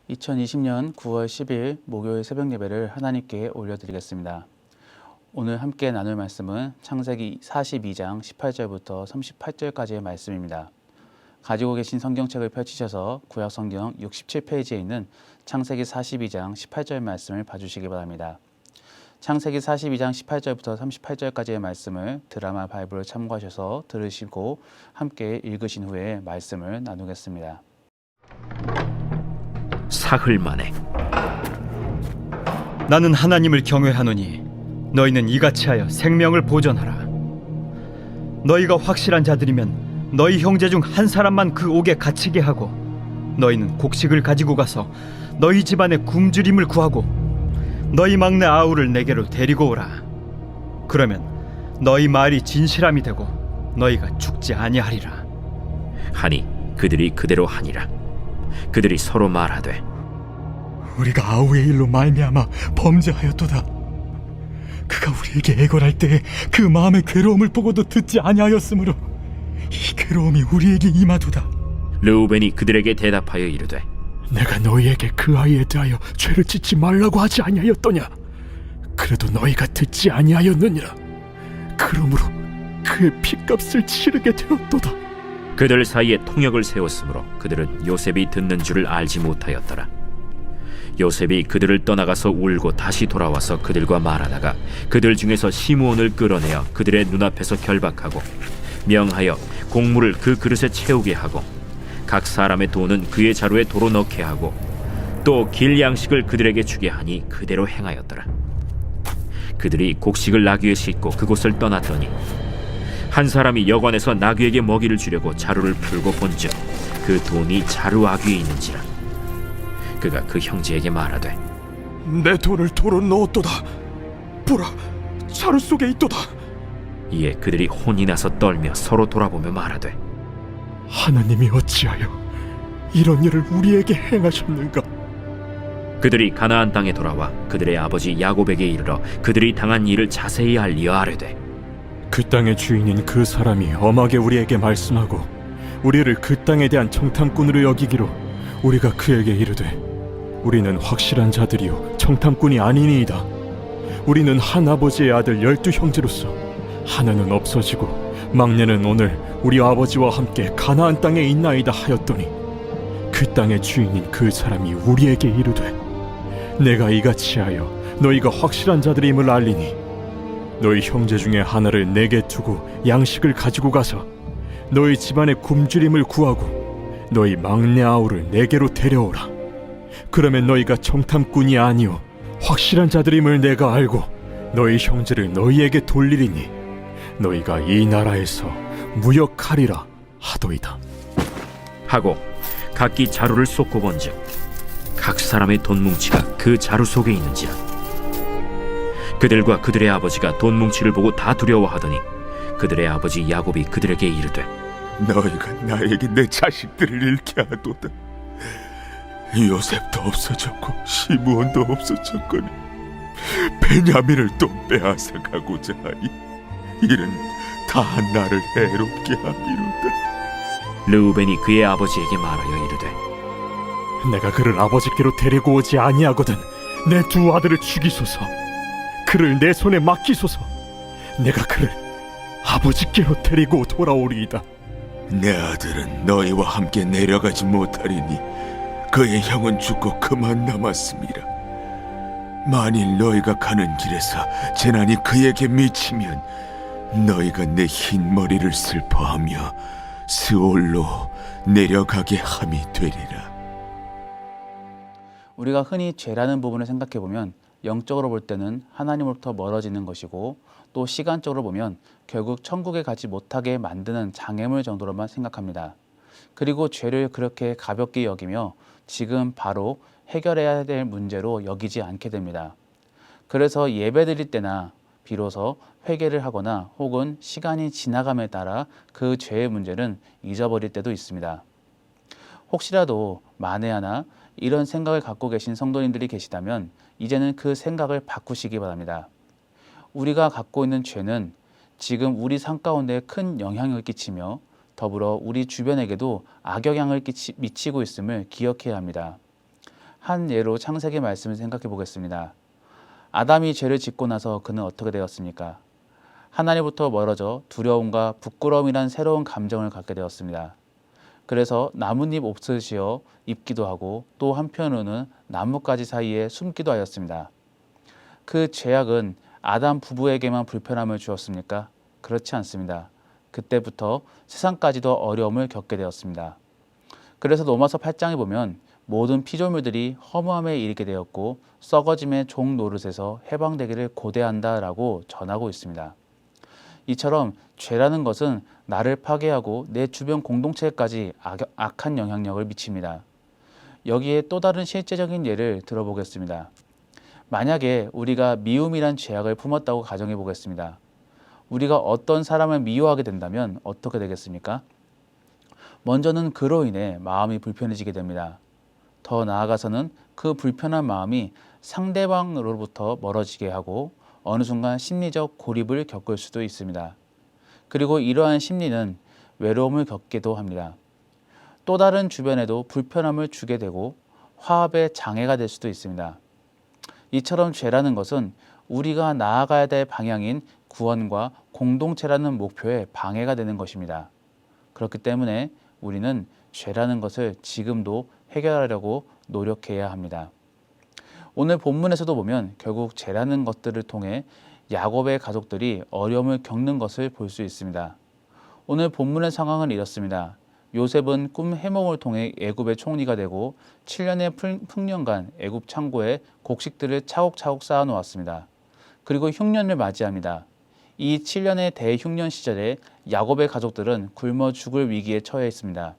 2020년 9월 10일 목요일 새벽 예배를 하나님께 올려드리겠습니다. 오늘 함께 나눌 말씀은 창세기 42장 18절부터 38절까지의 말씀입니다. 가지고 계신 성경책을 펼치셔서 구약 성경 67페이지에 있는 창세기 42장 18절 말씀을 봐주시기 바랍니다. 창세기 42장 18절부터 38절까지의 말씀을 드라마 바이블을 참고하셔서 들으시고 함께 읽으신 후에 말씀을 나누겠습니다. 사흘 만에 나는 하나님을 경외하노니 너희는 이같이 하여 생명을 보존하라. 너희가 확실한 자들이면 너희 형제 중 한 사람만 그 옥에 갇히게 하고 너희는 곡식을 가지고 가서 너희 집안의 굶주림을 구하고 너희 막내 아우를 내게로 데리고 오라. 그러면 너희 말이 진실함이 되고 너희가 죽지 아니하리라. 하니 그들이 그대로 하니라. 그들이 서로 말하되 우리가 아우의 일로 말미암아 범죄하였도다. 그가 우리에게 애걸할 때에 그 마음의 괴로움을 보고도 듣지 아니하였으므로 이 괴로움이 우리에게 임하도다. 르우벤이 그들에게 대답하여 이르되 내가 너희에게 그 아이에 대하여 죄를 짓지 말라고 하지 아니하였더냐. 그래도 너희가 듣지 아니하였느니라. 그러므로 그의 핏값을 치르게 되었도다. 그들 사이에 통역을 세웠으므로 그들은 요셉이 듣는 줄을 알지 못하였더라. 요셉이 그들을 떠나가서 울고 다시 돌아와서 그들과 말하다가 그들 중에서 시므온을 끌어내어 그들의 눈앞에서 결박하고 명하여 곡물을 그 그릇에 채우게 하고 각 사람의 돈은 그의 자루에 도로 넣게 하고 또 길 양식을 그들에게 주게 하니 그대로 행하였더라. 그들이 곡식을 나귀에 싣고 그곳을 떠났더니 한 사람이 여관에서 나귀에게 먹이를 주려고 자루를 풀고 본즉 그 돈이 자루 아귀에 있는지라. 그가 그 형제에게 말하되 내 돈을 도로 넣었도다. 보라, 자루 속에 있도다. 이에 그들이 혼이 나서 떨며 서로 돌아보며 말하되 하나님이 어찌하여 이런 일을 우리에게 행하셨는가. 그들이 가나안 땅에 돌아와 그들의 아버지 야곱에게 이르러 그들이 당한 일을 자세히 알리어 아뢰되 그 땅의 주인인 그 사람이 엄하게 우리에게 말씀하고 우리를 그 땅에 대한 청탐꾼으로 여기기로 우리가 그에게 이르되 우리는 확실한 자들이요 청탐꾼이 아니니이다. 우리는 한 아버지의 아들 12형제로서 하나는 없어지고 막내는 오늘 우리 아버지와 함께 가나안 땅에 있나이다 하였더니 그 땅의 주인인 그 사람이 우리에게 이르되 내가 이같이 하여 너희가 확실한 자들임을 알리니 너희 형제 중에 하나를 내게 두고 양식을 가지고 가서 너희 집안의 굶주림을 구하고 너희 막내 아우를 내게로 데려오라. 그러면 너희가 청탐꾼이 아니오 확실한 자들임을 내가 알고 너희 형제를 너희에게 돌리리니 너희가 이 나라에서 무역하리라 하도이다. 하고 각기 자루를 쏟고 본즉 각 사람의 돈 뭉치가 그 자루 속에 있는지라. 그들과 그들의 아버지가 돈 뭉치를 보고 다 두려워하더니 그들의 아버지 야곱이 그들에게 이르되 너희가 나에게 내 자식들을 잃게 하도다. 요셉도 없어졌고 시므온도 없어졌거니 베냐민을 또 빼앗아 가고자 하니 이는 다 나를 해롭게 함이로다. 르우벤이 그의 아버지에게 말하여 이르되 내가 그를 아버지께로 데리고 오지 아니하거든 내 두 아들을 죽이소서. 그를 내 손에 맡기소서. 내가 그를 아버지께로 데리고 돌아오리이다. 내 아들은 너희와 함께 내려가지 못하리니 그의 형은 죽고 그만 남았음이라. 만일 너희가 가는 길에서 재난이 그에게 미치면 너희가 내 흰 머리를 슬퍼하며 스올로 내려가게 함이 되리라. 우리가 흔히 죄라는 부분을 생각해 보면 영적으로 볼 때는 하나님으로부터 멀어지는 것이고 또 시간적으로 보면 결국 천국에 가지 못하게 만드는 장애물 정도로만 생각합니다. 그리고 죄를 그렇게 가볍게 여기며 지금 바로 해결해야 될 문제로 여기지 않게 됩니다. 그래서 예배드릴 때나 비로소 회개를 하거나 혹은 시간이 지나감에 따라 그 죄의 문제는 잊어버릴 때도 있습니다. 혹시라도 만에 하나 이런 생각을 갖고 계신 성도님들이 계시다면 이제는 그 생각을 바꾸시기 바랍니다. 우리가 갖고 있는 죄는 지금 우리 삶 가운데 큰 영향을 끼치며 더불어 우리 주변에게도 악영향을 미치고 있음을 기억해야 합니다. 한 예로 창세기 말씀을 생각해 보겠습니다. 아담이 죄를 짓고 나서 그는 어떻게 되었습니까? 하나님부터 멀어져 두려움과 부끄러움이란 새로운 감정을 갖게 되었습니다. 그래서 나뭇잎 옷을 지어 입기도 하고 또 한편으로는 나뭇가지 사이에 숨기도 하였습니다. 그 죄악은 아담 부부에게만 불편함을 주었습니까? 그렇지 않습니다. 그때부터 세상까지도 어려움을 겪게 되었습니다. 그래서 로마서 8장에 보면 모든 피조물들이 허무함에 이르게 되었고 썩어짐의 종 노릇에서 해방되기를 고대한다라고 전하고 있습니다. 이처럼 죄라는 것은 나를 파괴하고 내 주변 공동체에까지 악한 영향력을 미칩니다. 여기에 또 다른 실제적인 예를 들어보겠습니다. 만약에 우리가 미움이란 죄악을 품었다고 가정해 보겠습니다. 우리가 어떤 사람을 미워하게 된다면 어떻게 되겠습니까? 먼저는 그로 인해 마음이 불편해지게 됩니다. 더 나아가서는 그 불편한 마음이 상대방으로부터 멀어지게 하고 어느 순간 심리적 고립을 겪을 수도 있습니다. 그리고 이러한 심리는 외로움을 겪기도 합니다. 또 다른 주변에도 불편함을 주게 되고 화합의 장애가 될 수도 있습니다. 이처럼 죄라는 것은 우리가 나아가야 될 방향인 구원과 공동체라는 목표에 방해가 되는 것입니다. 그렇기 때문에 우리는 죄라는 것을 지금도 해결하려고 노력해야 합니다. 오늘 본문에서도 보면 결국 죄라는 것들을 통해 야곱의 가족들이 어려움을 겪는 것을 볼 수 있습니다. 오늘 본문의 상황은 이렇습니다. 요셉은 꿈 해몽을 통해 애굽의 총리가 되고 7년의 풍년간 애굽 창고에 곡식들을 차곡차곡 쌓아 놓았습니다. 그리고 흉년을 맞이합니다. 이 7년의 대흉년 시절에 야곱의 가족들은 굶어 죽을 위기에 처해 있습니다.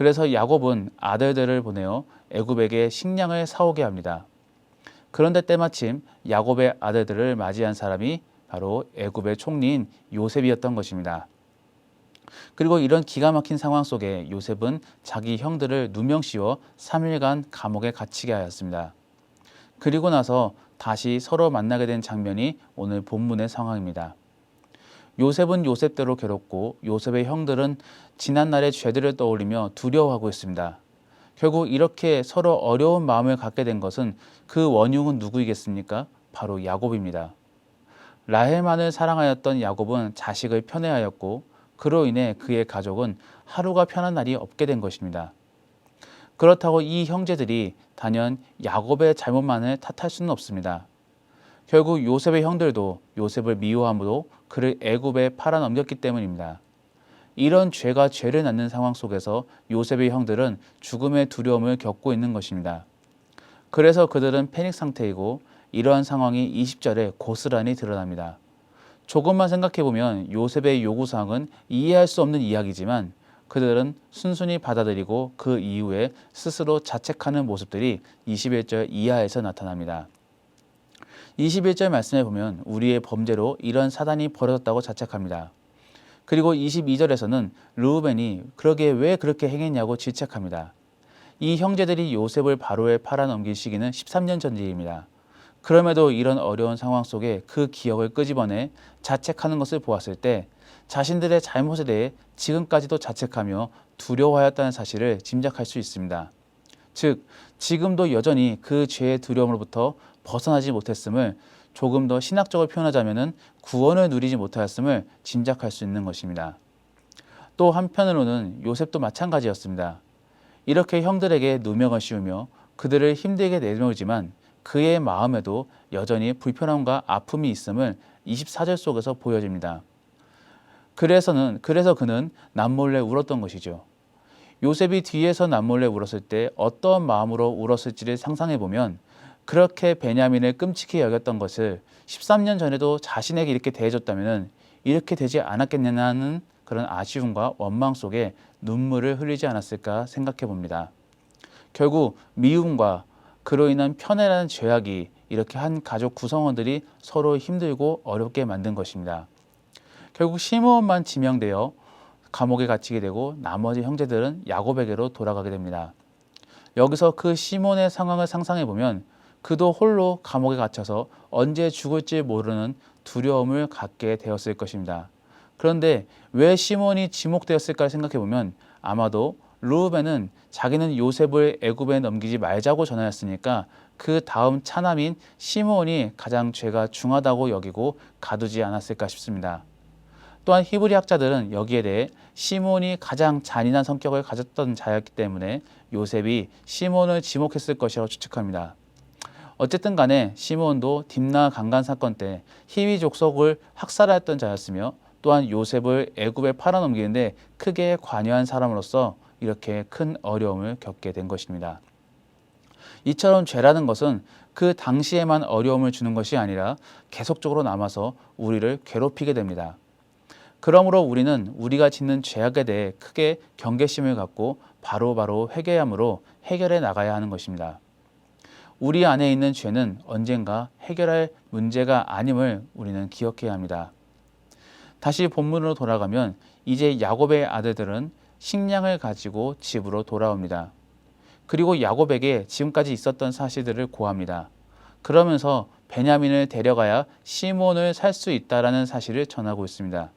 그래서 야곱은 아들들을 보내어 애굽에게 식량을 사오게 합니다. 그런데 때마침 야곱의 아들들을 맞이한 사람이 바로 애굽의 총리인 요셉이었던 것입니다. 그리고 이런 기가 막힌 상황 속에 요셉은 자기 형들을 누명 씌워 3일간 감옥에 갇히게 하였습니다. 그리고 나서 다시 서로 만나게 된 장면이 오늘 본문의 상황입니다. 요셉은 요셉대로 괴롭고 요셉의 형들은 지난날의 죄들을 떠올리며 두려워하고 있습니다. 결국 이렇게 서로 어려운 마음을 갖게 된 것은 그 원흉은 누구이겠습니까? 바로 야곱입니다. 라헬만을 사랑하였던 야곱은 자식을 편애하였고 그로 인해 그의 가족은 하루가 편한 날이 없게 된 것입니다. 그렇다고 이 형제들이 단연 야곱의 잘못만을 탓할 수는 없습니다. 결국 요셉의 형들도 요셉을 미워함으로 그를 애굽에 팔아넘겼기 때문입니다. 이런 죄가 죄를 낳는 상황 속에서 요셉의 형들은 죽음의 두려움을 겪고 있는 것입니다. 그래서 그들은 패닉 상태이고 이러한 상황이 20절에 고스란히 드러납니다. 조금만 생각해보면 요셉의 요구사항은 이해할 수 없는 이야기지만 그들은 순순히 받아들이고 그 이후에 스스로 자책하는 모습들이 21절 이하에서 나타납니다. 21절 말씀에 보면 우리의 범죄로 이런 사단이 벌어졌다고 자책합니다. 그리고 22절에서는 르우벤이 그러기에 왜 그렇게 행했냐고 질책합니다. 이 형제들이 요셉을 바로에 팔아넘긴 시기는 13년 전 일입니다. 그럼에도 이런 어려운 상황 속에 그 기억을 끄집어내 자책하는 것을 보았을 때 자신들의 잘못에 대해 지금까지도 자책하며 두려워하였다는 사실을 짐작할 수 있습니다. 즉, 지금도 여전히 그 죄의 두려움으로부터 벗어나지 못했음을 조금 더 신학적으로 표현하자면 구원을 누리지 못하였음을 짐작할 수 있는 것입니다. 또 한편으로는 요셉도 마찬가지였습니다. 이렇게 형들에게 누명을 씌우며 그들을 힘들게 내몰지만 그의 마음에도 여전히 불편함과 아픔이 있음을 24절 속에서 보여집니다. 그래서 그는 남몰래 울었던 것이죠. 요셉이 뒤에서 남몰래 울었을 때 어떤 마음으로 울었을지를 상상해 보면 그렇게 베냐민을 끔찍히 여겼던 것을 13년 전에도 자신에게 이렇게 대해줬다면 이렇게 되지 않았겠냐는 그런 아쉬움과 원망 속에 눈물을 흘리지 않았을까 생각해 봅니다. 결국 미움과 그로 인한 편애라는 죄악이 이렇게 한 가족 구성원들이 서로 힘들고 어렵게 만든 것입니다. 결국 시므온만 지명되어 감옥에 갇히게 되고 나머지 형제들은 야곱에게로 돌아가게 됩니다. 여기서 그 시몬의 상황을 상상해 보면 그도 홀로 감옥에 갇혀서 언제 죽을지 모르는 두려움을 갖게 되었을 것입니다. 그런데 왜 시몬이 지목되었을까 생각해 보면 아마도 르우벤은 자기는 요셉을 애굽에 넘기지 말자고 전하였으니까 그 다음 차남인 시므온이 가장 죄가 중하다고 여기고 가두지 않았을까 싶습니다. 또한 히브리 학자들은 여기에 대해 시므온이 가장 잔인한 성격을 가졌던 자였기 때문에 요셉이 시므온을 지목했을 것이라고 추측합니다. 어쨌든 간에 시므온도 딥나 강간 사건 때 히위 족속을 학살하였던 자였으며 또한 요셉을 애굽에 팔아넘기는데 크게 관여한 사람으로서 이렇게 큰 어려움을 겪게 된 것입니다. 이처럼 죄라는 것은 그 당시에만 어려움을 주는 것이 아니라 계속적으로 남아서 우리를 괴롭히게 됩니다. 그러므로 우리는 우리가 짓는 죄악에 대해 크게 경계심을 갖고 바로바로 회개함으로 해결해 나가야 하는 것입니다. 우리 안에 있는 죄는 언젠가 해결할 문제가 아님을 우리는 기억해야 합니다. 다시 본문으로 돌아가면 이제 야곱의 아들들은 식량을 가지고 집으로 돌아옵니다. 그리고 야곱에게 지금까지 있었던 사실들을 고합니다. 그러면서 베냐민을 데려가야 시므온을 살 수 있다라는 사실을 전하고 있습니다.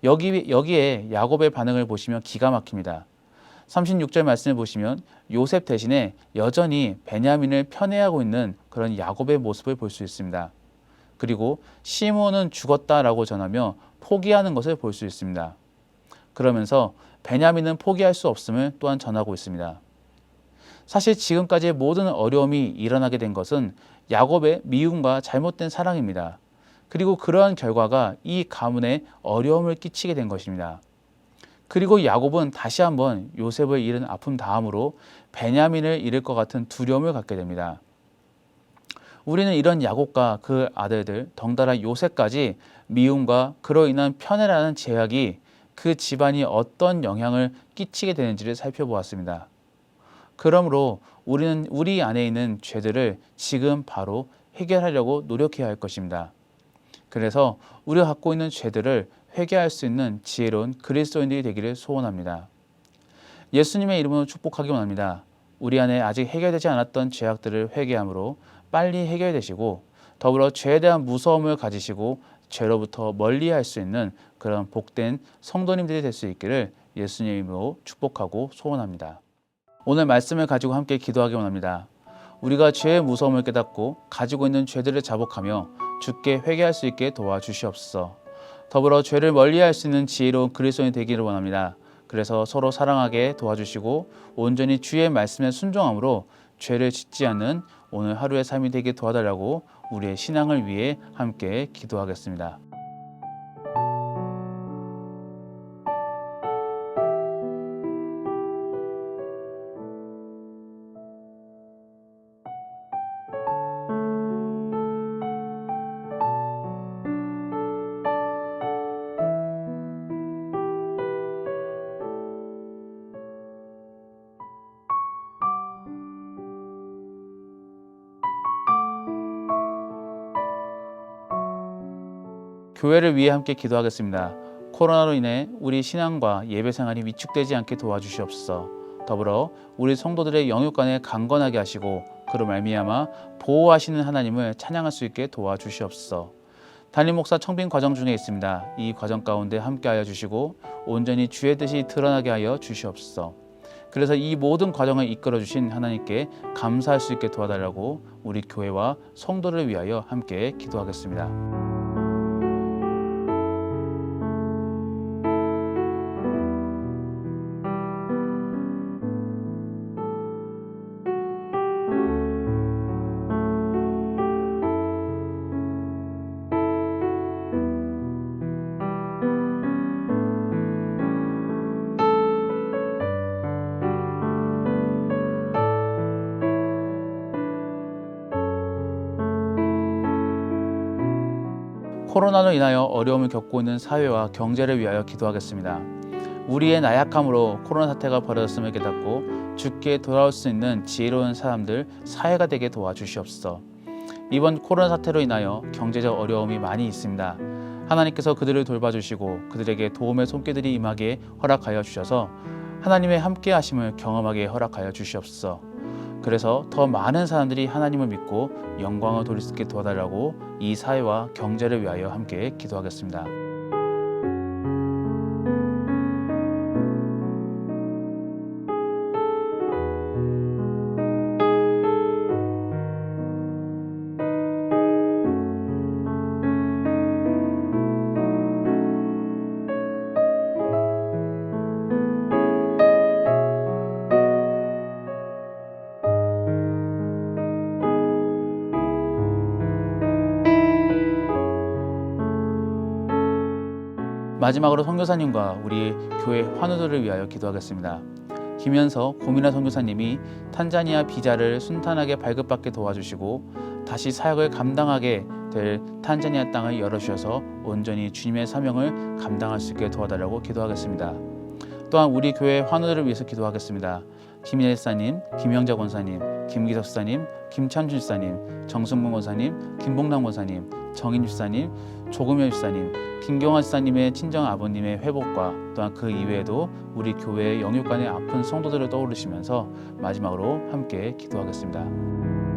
여기에 야곱의 반응을 보시면 기가 막힙니다. 36절 말씀을 보시면 요셉 대신에 여전히 베냐민을 편애하고 있는 그런 야곱의 모습을 볼 수 있습니다. 그리고 시므온은 죽었다라고 전하며 포기하는 것을 볼 수 있습니다. 그러면서 베냐민은 포기할 수 없음을 또한 전하고 있습니다. 사실 지금까지의 모든 어려움이 일어나게 된 것은 야곱의 미움과 잘못된 사랑입니다. 그리고 그러한 결과가 이 가문에 어려움을 끼치게 된 것입니다. 그리고 야곱은 다시 한번 요셉을 잃은 아픔 다음으로 베냐민을 잃을 것 같은 두려움을 갖게 됩니다. 우리는 이런 야곱과 그 아들들, 덩달아 요셉까지 미움과 그로 인한 편애라는 제약이 그 집안이 어떤 영향을 끼치게 되는지를 살펴보았습니다. 그러므로 우리는 우리 안에 있는 죄들을 지금 바로 해결하려고 노력해야 할 것입니다. 그래서 우리가 갖고 있는 죄들을 회개할 수 있는 지혜로운 그리스도인들이 되기를 소원합니다. 예수님의 이름으로 축복하기 원합니다. 우리 안에 아직 해결되지 않았던 죄악들을 회개함으로 빨리 해결되시고 더불어 죄에 대한 무서움을 가지시고 죄로부터 멀리할 수 있는 그런 복된 성도님들이 될 수 있기를 예수님의 이름으로 축복하고 소원합니다. 오늘 말씀을 가지고 함께 기도하기 원합니다. 우리가 죄의 무서움을 깨닫고 가지고 있는 죄들을 자복하며 주께 회개할 수 있게 도와주시옵소서. 더불어 죄를 멀리할 수 있는 지혜로운 그리스도인이 되기를 원합니다. 그래서 서로 사랑하게 도와주시고 온전히 주의 말씀에 순종함으로 죄를 짓지 않는 오늘 하루의 삶이 되게 도와달라고 우리의 신앙을 위해 함께 기도하겠습니다. 교회를 위해 함께 기도하겠습니다. 코로나로 인해 우리 신앙과 예배 생활이 위축되지 않게 도와주시옵소서. 더불어 우리 성도들의 영육간에 강건하게 하시고 그로 말미암아 보호하시는 하나님을 찬양할 수 있게 도와주시옵소서. 담임 목사 청빙 과정 중에 있습니다. 이 과정 가운데 함께하여 주시고 온전히 주의 뜻이 드러나게 하여 주시옵소서. 그래서 이 모든 과정을 이끌어 주신 하나님께 감사할 수 있게 도와달라고 우리 교회와 성도를 위하여 함께 기도하겠습니다. 코로나로 인하여 어려움을 겪고 있는 사회와 경제를 위하여 기도하겠습니다. 우리의 나약함으로 코로나 사태가 벌어졌음을 깨닫고 주께 돌아올 수 있는 지혜로운 사람들, 사회가 되게 도와주시옵소서. 이번 코로나 사태로 인하여 경제적 어려움이 많이 있습니다. 하나님께서 그들을 돌봐주시고 그들에게 도움의 손길들이 임하게 허락하여 주셔서 하나님의 함께 하심을 경험하게 허락하여 주시옵소서. 그래서 더 많은 사람들이 하나님을 믿고 영광을 돌릴 수 있게 도와달라고 이 사회와 경제를 위하여 함께 기도하겠습니다. 마지막으로 선교사님과 우리 교회 환우들을 위하여 기도하겠습니다. 김현서 고민아 선교사님이 탄자니아 비자를 순탄하게 발급받게 도와주시고 다시 사역을 감당하게 될 탄자니아 땅을 열어주셔서 온전히 주님의 사명을 감당할 수 있게 도와달라고 기도하겠습니다. 또한 우리 교회 환우들을 위해서 기도하겠습니다. 김인혜 집사님, 김영자 권사님, 김기석 집사님, 김찬준 집사님, 정승문 권사님, 김봉남 권사님, 정인 집사님, 조금현 집사님, 김경환 집사님의 친정 아버님의 회복과 또한 그 이외에도 우리 교회의 영육간의 아픈 성도들을 떠올리시면서 마지막으로 함께 기도하겠습니다.